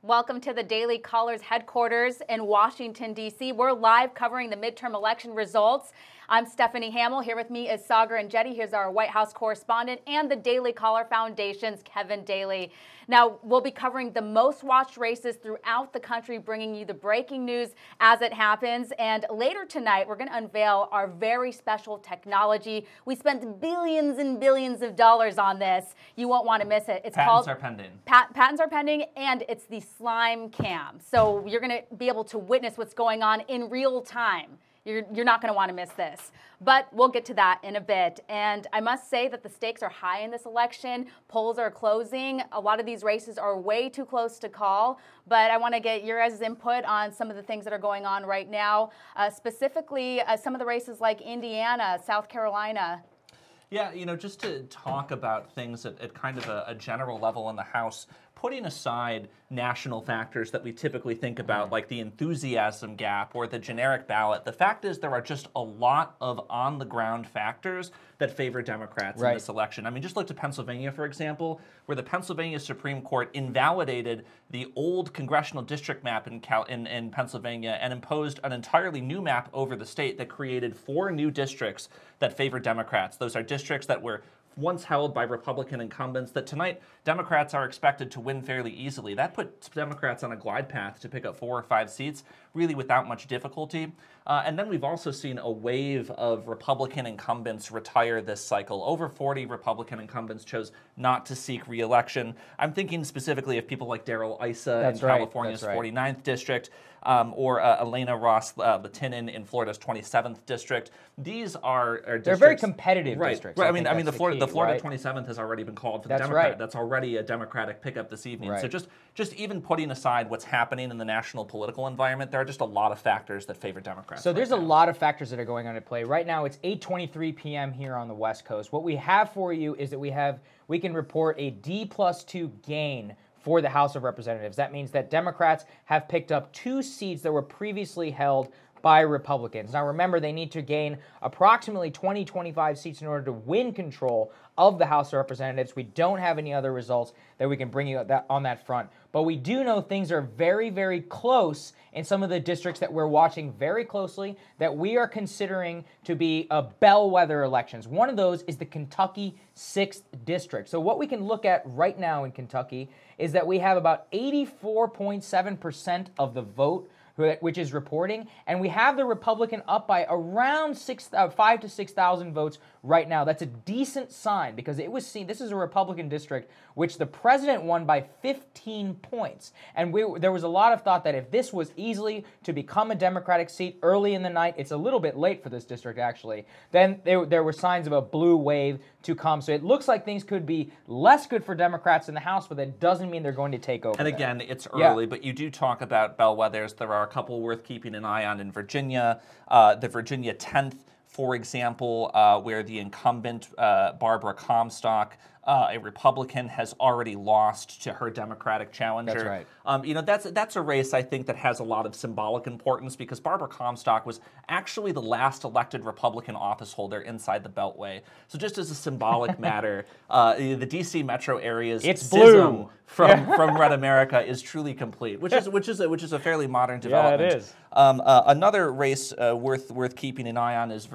Welcome to the Daily Caller's headquarters in Washington, D.C. We're live covering the midterm election results. I'm Stephanie Hamill. Here with me is Sagar and Jetty. Here's our White House correspondent and the Daily Caller Foundation's Kevin Daly. Now, we'll be covering the most watched races throughout the country, bringing you the breaking news as it happens. And later tonight, we're going to unveil our very special technology. We spent billions and billions of dollars on this. You won't want to miss it. It's Patents are pending. Patents are pending, and it's the Slime Cam. So you're going to be able to witness what's going on in real time. You're not going to want to miss this. But we'll get to that in a bit. And I must say that the stakes are high in this election. Polls are closing. A lot of these races are way too close to call. But I want to get your guys' input on some of the things that are going on right now, specifically some of the races like Indiana, South Carolina. Yeah, you know, just to talk about things at kind of a general level in the House, putting aside national factors that we typically think about, like the enthusiasm gap or the generic ballot, the fact is there are just a lot of on-the-ground factors that favor Democrats in this election. I mean, just look to Pennsylvania, for example, where the Pennsylvania Supreme Court invalidated the old congressional district map in Pennsylvania and imposed an entirely new map over the state that created 4 new districts that favor Democrats. Those are districts that were once held by Republican incumbents that tonight Democrats are expected to win fairly easily. That puts Democrats on a glide path to pick up 4 or 5 seats, really without much difficulty. And then we've also seen a wave of Republican incumbents retire this cycle. Over 40 Republican incumbents chose not to seek re-election. I'm thinking specifically of people like Darrell Issa in California's 49th district, or Elena Ross-Latinen in Florida's 27th district. These are districts. They're very competitive districts. Right. I mean, the Florida 27th has already been called for the Democrat. That's already a Democratic pickup this evening. So just even putting aside what's happening in the national political environment, there are just a lot of factors that favor Democrats. So there's a lot of factors that are going on at play. Right now, it's 8:23 p.m. here on the West Coast. What we have for you is that we can report a D+2 gain for the House of Representatives. That means that Democrats have picked up 2 seats that were previously held by Republicans. Now remember, they need to gain approximately 25 seats in order to win control of the House of Representatives. We don't have any other results that we can bring you on that front. But we do know things are very, very close in some of the districts that we're watching very closely that we are considering to be bellwether elections. One of those is the Kentucky 6th District. So what we can look at right now in Kentucky is that we have about 84.7% of the vote which is reporting, and we have the Republican up by around 5,000 to 6,000 votes right now. That's a decent sign because it was seen, this is a Republican district which the president won by 15 points. And there was a lot of thought that if this was easily to become a Democratic seat early in the night, it's a little bit late for this district actually, then there were signs of a blue wave to come. So it looks like things could be less good for Democrats in the House, but that doesn't mean they're going to take over. And again, it's early, but you do talk about bellwethers. There are a couple worth keeping an eye on in Virginia. The Virginia 10th, for example, where the incumbent, Barbara Comstock, a Republican, has already lost to her Democratic challenger. That's right. You know, that's a race, I think, that has a lot of symbolic importance because Barbara Comstock was actually the last elected Republican office holder inside the Beltway. So just as a symbolic matter, the D.C. metro area's schism from Red America is truly complete, which is a fairly modern development. Yeah, it is. Another race worth keeping an eye on is the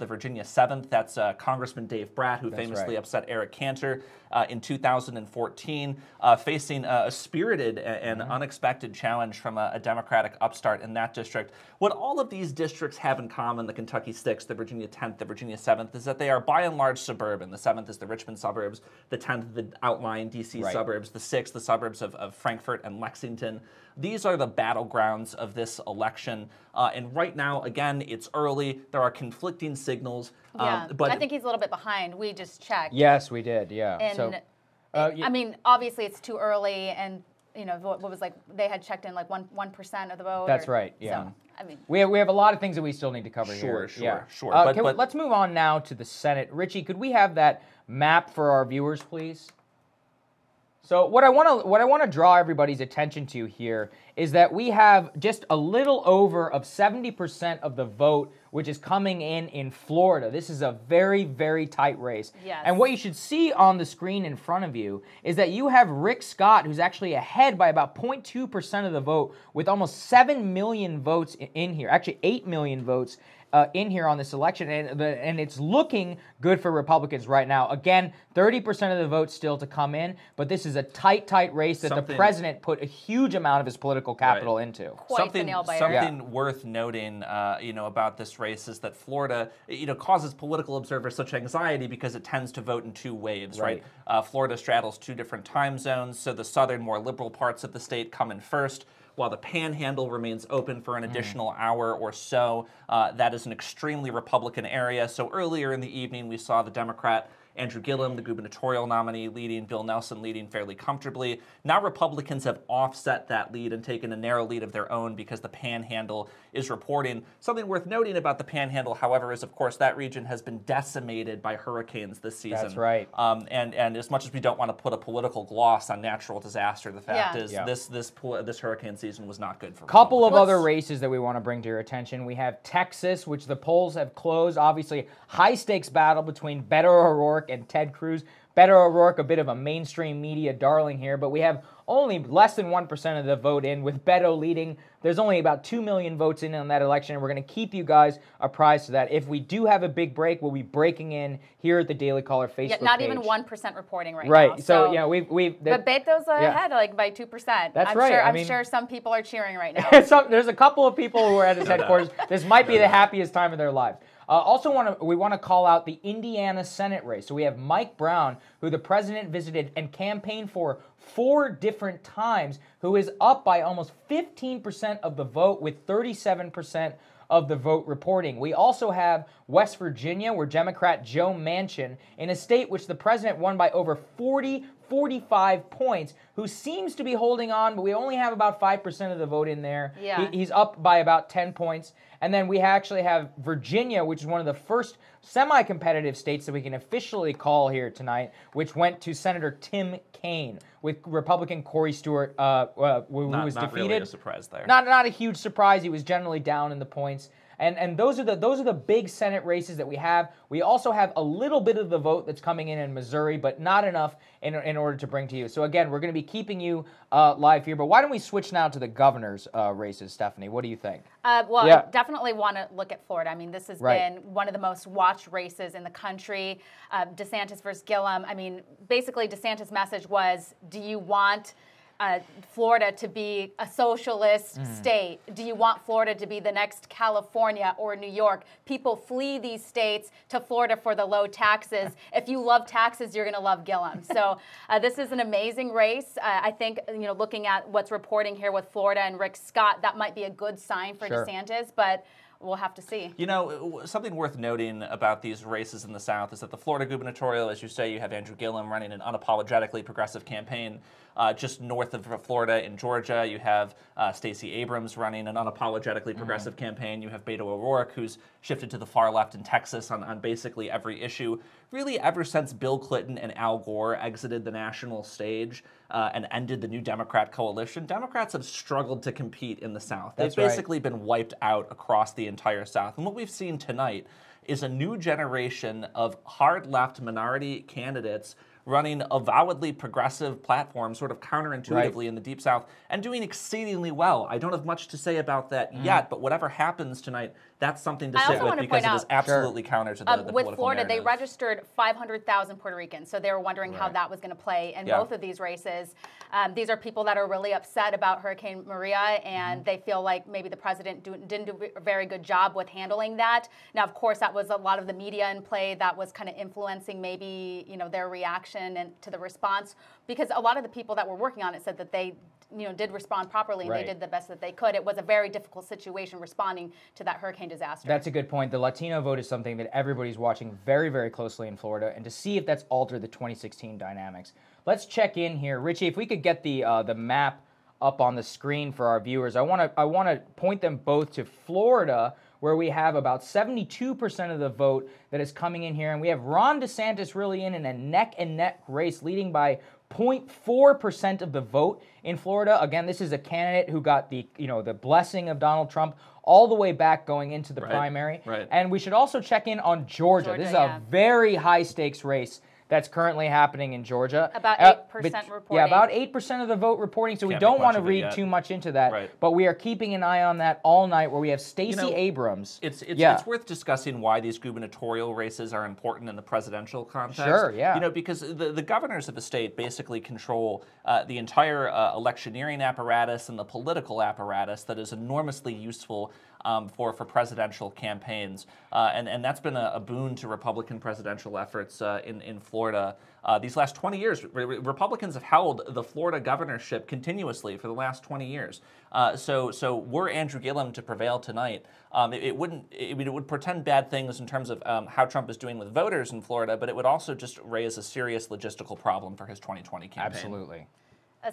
Virginia 7th. That's Congressman Dave Bratt, who famously upset Eric Cantor in 2014, facing a spirited and unexpected challenge from a Democratic upstart in that district. What all of these districts have in common, the Kentucky 6th, the Virginia 10th, the Virginia 7th, is that they are by and large suburban. The 7th is the Richmond suburbs, the 10th, the outlying D.C. suburbs, the 6th, the suburbs of Frankfort and Lexington. These are the battlegrounds of this election. And right now, again, it's early. There are conflicting signals. But I think he's a little bit behind. We just checked. Yes, we did, yeah. And I mean, obviously it's too early, and you know, what was like, they had checked in like 1% of the vote. That's right, yeah. So, I mean, we have a lot of things that we still need to cover here. Sure. Let's move on now to the Senate. Richie, could we have that map for our viewers, please? So what I want to draw everybody's attention to here is that we have just a little over of 70% of the vote, which is coming in Florida. This is a very, very tight race. Yes. And what you should see on the screen in front of you is that you have Rick Scott, who's actually ahead by about 0.2% of the vote, with almost 7 million votes in here, actually 8 million votes in here on this election, and it's looking good for Republicans right now. Again, 30% of the vote still to come in, but this is a tight race that the president put a huge amount of his political capital into. Quite the nail biter. Something worth noting, about this race is that Florida, causes political observers such anxiety because it tends to vote in two waves, right? Florida straddles two different time zones, so the southern, more liberal parts of the state come in first, while the Panhandle remains open for an additional hour or so. That is an extremely Republican area. So earlier in the evening, we saw the Democrat Andrew Gillum, the gubernatorial nominee, leading, Bill Nelson leading fairly comfortably. Now Republicans have offset that lead and taken a narrow lead of their own because the Panhandle is reporting. Something worth noting about the Panhandle, however, is, of course, that region has been decimated by hurricanes this season. That's right. And as much as we don't want to put a political gloss on natural disaster, the fact is this hurricane season was not good for couple of other races that we want to bring to your attention. We have Texas, which the polls have closed. Obviously, high-stakes battle between Beto O'Rourke and Ted Cruz. Beto O'Rourke, a bit of a mainstream media darling here, but we have only less than 1% of the vote in, with Beto leading. There's only about 2 million votes in on that election, and we're going to keep you guys apprised of that. If we do have a big break, we'll be breaking in here at the Daily Caller Facebook page. Not even 1% reporting right now. Right. So yeah, but Beto's ahead like by 2%. That's right. I'm sure some people are cheering right now. There's a couple of people who are at his headquarters. This might be the happiest time of their lives. We want to call out the Indiana Senate race. So we have Mike Brown, who the president visited and campaigned for 4 different times, who is up by almost 15% of the vote, with 37% of the vote reporting. We also have West Virginia, where Democrat Joe Manchin, in a state which the president won by over 45 points, who seems to be holding on, but we only have about 5% of the vote in there. Yeah. He's up by about 10 points. And then we actually have Virginia, which is one of the first semi-competitive states that we can officially call here tonight, which went to Senator Tim Kaine, with Republican Corey Stewart, who was defeated. Not really a surprise there. Not a huge surprise. He was generally down in the points. And those are the big Senate races that we have. We also have a little bit of the vote that's coming in Missouri, but not enough in order to bring to you. So again, we're going to be keeping you live here. But why don't we switch now to the governor's races, Stephanie? What do you think? I definitely want to look at Florida. I mean, this has been one of the most watched races in the country. DeSantis versus Gillum. I mean, basically DeSantis' message was, do you want Florida to be a socialist state? Do you want Florida to be the next California or New York? People flee these states to Florida for the low taxes. If you love taxes, you're going to love Gillum. So this is an amazing race. I think, looking at what's reporting here with Florida and Rick Scott, that might be a good sign for DeSantis, but we'll have to see. Something worth noting about these races in the South is that the Florida gubernatorial, as you say, you have Andrew Gillum running an unapologetically progressive campaign. Just north of Florida in Georgia, you have Stacey Abrams running an unapologetically progressive campaign. You have Beto O'Rourke, who's shifted to the far left in Texas on basically every issue. Really, ever since Bill Clinton and Al Gore exited the national stage and ended the New Democrat coalition, Democrats have struggled to compete in the South. They've basically been wiped out across the entire South. And what we've seen tonight is a new generation of hard left minority candidates running avowedly progressive platforms, sort of counterintuitively in the Deep South, and doing exceedingly well. I don't have much to say about that yet, but whatever happens tonight, that's something to sit with, because it is absolutely counter to the with political Florida, narrative. They registered 500,000 Puerto Ricans, so they were wondering how that was going to play in both of these races. These are people that are really upset about Hurricane Maria, and they feel like maybe the president didn't do a very good job with handling that. Now, of course, that was a lot of the media in play that was kind of influencing maybe their reaction and to the response, because a lot of the people that were working on it said that they did respond properly and they did the best that they could. It was a very difficult situation responding to that hurricane disaster. That's a good point. The Latino vote is something that everybody's watching very, very closely in Florida, and to see if that's altered the 2016 dynamics. Let's check in here. Richie, if we could get the map up on the screen for our viewers. I want to point them both to Florida, where we have about 72% of the vote that is coming in here, and we have Ron DeSantis really in a neck-and-neck race, leading by 0.4% of the vote in Florida. Again, this is a candidate who got the blessing of Donald Trump all the way back going into the primary. Right. And we should also check in on Georgia. This is a very high stakes race that's currently happening in Georgia. About 8% reporting. Yeah, about 8% of the vote reporting, so we don't want to read too much into that. But we are keeping an eye on that all night, where we have Stacey Abrams. It's worth discussing why these gubernatorial races are important in the presidential context. Sure, yeah. Because the governors of the state basically control the entire electioneering apparatus and the political apparatus that is enormously useful for presidential campaigns. And that's been a boon to Republican presidential efforts in Florida. These last 20 years, Republicans have held the Florida governorship continuously for the last 20 years. So were Andrew Gillum to prevail tonight, it would portend bad things in terms of how Trump is doing with voters in Florida, but it would also just raise a serious logistical problem for his 2020 campaign. Absolutely.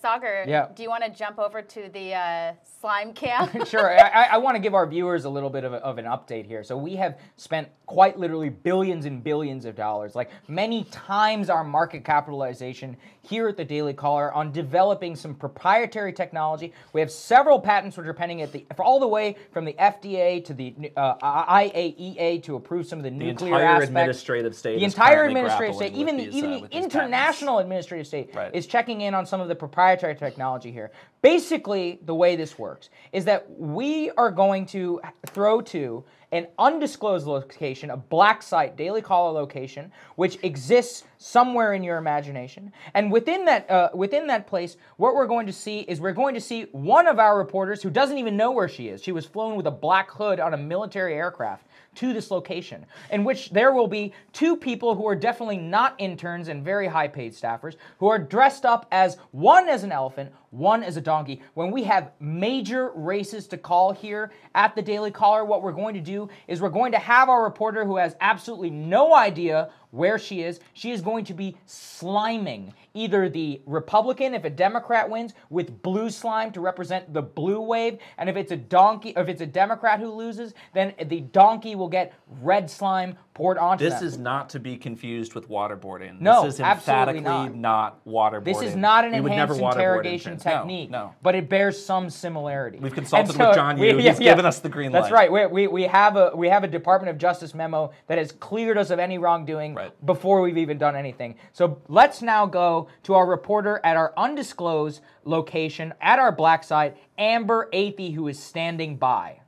Sagar, do you want to jump over to the slime camp? Sure. I want to give our viewers a little bit of an update here. So we have spent quite literally billions and billions of dollars, like many times our market capitalization here at the Daily Caller, on developing some proprietary technology. We have several patents which are pending all the way from the FDA to the IAEA to approve some of the nuclear aspects. Administrative state. The entire administrative state, even the international administrative state is checking in on some of the proprietary technology here. Basically, the way this works is that we are going to throw to an undisclosed location, a black site Daily Caller location, which exists somewhere in your imagination. And within that place, what we're going to see is one of our reporters who doesn't even know where she is. She was flown with a black hood on a military aircraft to this location, in which there will be two people who are definitely not interns and very high-paid staffers, who are dressed up as one as an elephant, one as a donkey. When we have major races to call here at the Daily Caller, what we're going to do is we're going to have our reporter, who has absolutely no idea where she is going to be sliming either the Republican, if a Democrat wins, with blue slime to represent the blue wave, and if it's a Democrat who loses, then the donkey will get red slime poured onto them. This is not to be confused with waterboarding. No, this is emphatically not waterboarding. This is not an enhanced interrogation technique, but it bears some similarity. We've consulted with John Yoo. He's given us the green light. That's right. We have a Department of Justice memo that has cleared us of any wrongdoing before we've even done anything. So let's now go to our reporter at our undisclosed location at our black site, Amber Athey, who is standing by.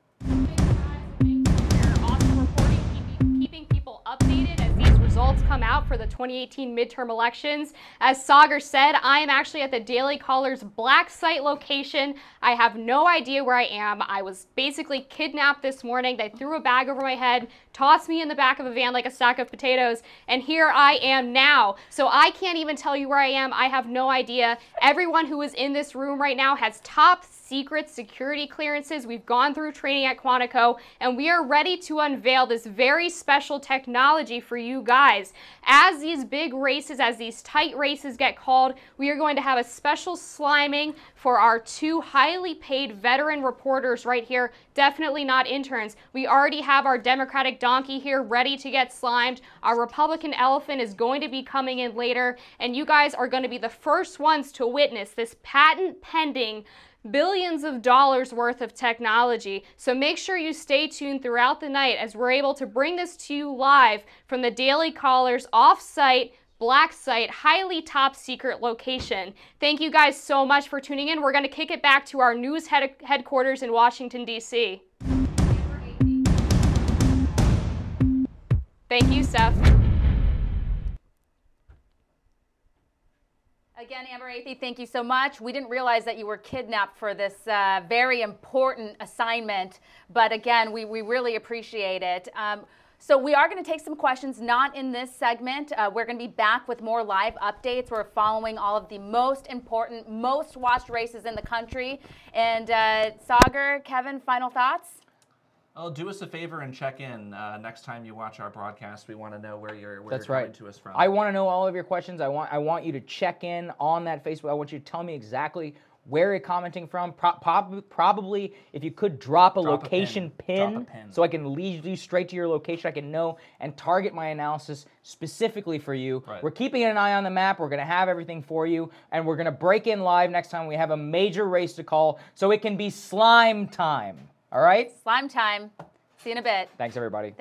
Updated as these results come out for the 2018 midterm elections. As Sagar said, I am actually at the Daily Caller's black site location. I have no idea where I am. I was basically kidnapped this morning. They threw a bag over my head, tossed me in the back of a van like a sack of potatoes, and here I am now. So I can't even tell you where I am. I have no idea. Everyone who is in this room right now has top secret security clearances. We've gone through training at Quantico, and we are ready to unveil this very special technology for you guys. As these big races, as these tight races get called, we are going to have a special sliming for our two highly paid veteran reporters right here, definitely not interns. We already have our Democratic donkey here ready to get slimed. Our Republican elephant is going to be coming in later, and you guys are going to be the first ones to witness this patent pending billions of dollars worth of technology. So make sure you stay tuned throughout the night as we're able to bring this to you live from the Daily Caller's off-site, black site, highly top secret location. Thank you guys so much for tuning in. We're going to kick it back to our news headquarters in Washington, D.C. Thank you, Steph. Again, Amber Athey, thank you so much. We didn't realize that you were kidnapped for this very important assignment, but again, we really appreciate it. So we are going to take some questions, not in this segment. We're going to be back with more live updates. We're following all of the most important, most watched races in the country. And Sagar, Kevin, final thoughts? Oh, do us a favor and check in next time you watch our broadcast. We want to know where you're That's coming right. to us from. I want to know all of your questions. I want you to check in on that Facebook. I want you to tell me exactly where you're commenting from. Probably, if you could drop a location pin, Drop a pin, so I can lead you straight to your location. I can know and target my analysis specifically for you. Right. We're keeping an eye on the map. We're going to have everything for you, and we're going to break in live next time we have a major race to call, so it can be slime time. All right? Slime time. See you in a bit. Thanks, everybody.